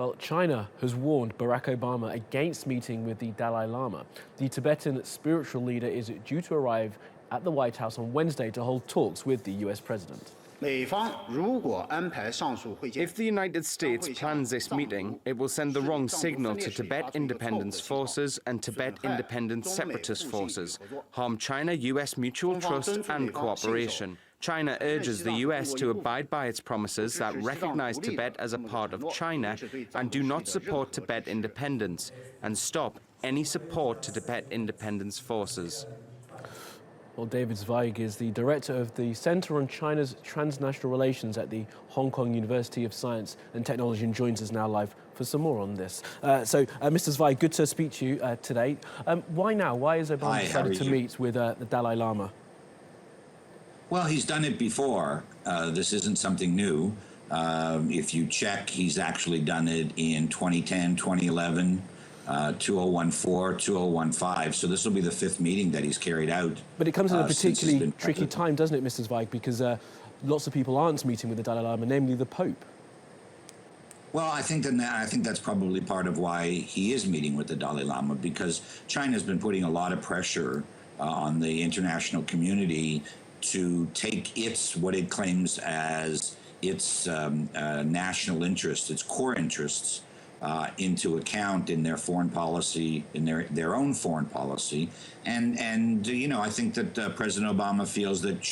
Well, China has warned Barack Obama against meeting with the Dalai Lama. The Tibetan spiritual leader is due to arrive at the White House on Wednesday to hold talks with the US president. If the United States plans this meeting, it will send the wrong signal to Tibet independence forces and Tibet independent separatist forces, harm China-US mutual trust and cooperation. China urges the US to abide by its promises that recognize Tibet as a part of China and do not support Tibet independence, and stop any support to Tibet independence forces. Well, David Zweig is the director of the Center on China's Transnational Relations at the Hong Kong University of Science and Technology and joins us now live for some more on this. Mr. Zweig, good to speak to you today. Why now? Why has Obama decided to meet with the Dalai Lama? Well, he's done it before. This isn't something new. If you check, he's actually done it in 2010, 2011, 2014, 2015. So this will be the fifth meeting that he's carried out. But it comes at a particularly tricky time, doesn't it, Mr. Zweig? Because lots of people aren't meeting with the Dalai Lama, namely the Pope. Well, I think that's probably part of why he is meeting with the Dalai Lama, because China's been putting a lot of pressure on the international community to take what it claims as its national interests, its core interests, into account in their foreign policy, in their own foreign policy, and you know, I think that President Obama feels that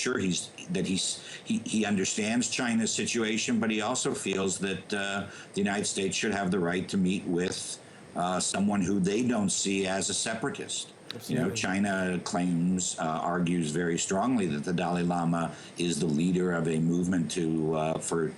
he understands China's situation, but he also feels that the United States should have the right to meet with someone who they don't see as a separatist. Absolutely. You know, China argues very strongly that the Dalai Lama is the leader of a movement for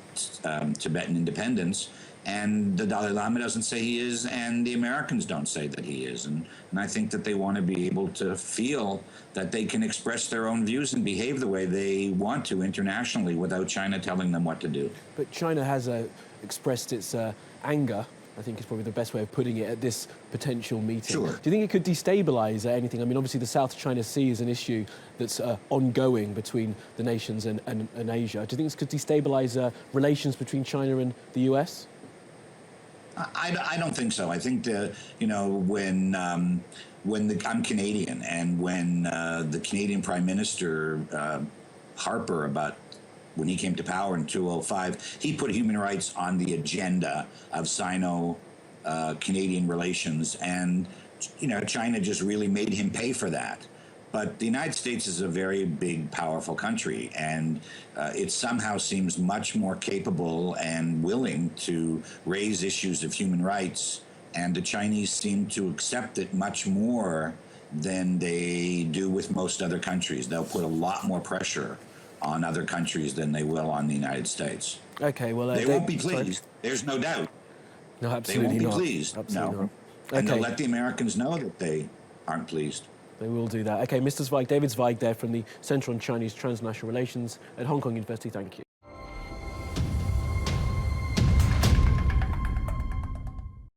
Tibetan independence, and the Dalai Lama doesn't say he is, and the Americans don't say that he is. And I think that they want to be able to feel that they can express their own views and behave the way they want to internationally without China telling them what to do. But China has expressed its anger, I think is probably the best way of putting it, at this potential meeting. Sure. Do you think it could destabilise anything? I mean, obviously the South China Sea is an issue that's ongoing between the nations and Asia. Do you think this could destabilise relations between China and the US? I don't think so. I think you know, when I'm Canadian, and when the Canadian Prime Minister Harper, when he came to power in 2005, he put human rights on the agenda of Sino-Canadian relations, and you know, China just really made him pay for that. But the United States is a very big, powerful country, and it somehow seems much more capable and willing to raise issues of human rights, and the Chinese seem to accept it much more than they do with most other countries. They'll put a lot more pressure on other countries than they will on the United States. Okay, well... they won't be pleased, there's no doubt. No, absolutely not. They won't be pleased, absolutely no. Not. Okay. And they'll let the Americans know that they aren't pleased. They will do that. Okay, Mr. Zweig, David Zweig there from the Center on Chinese Transnational Relations at Hong Kong University. Thank you.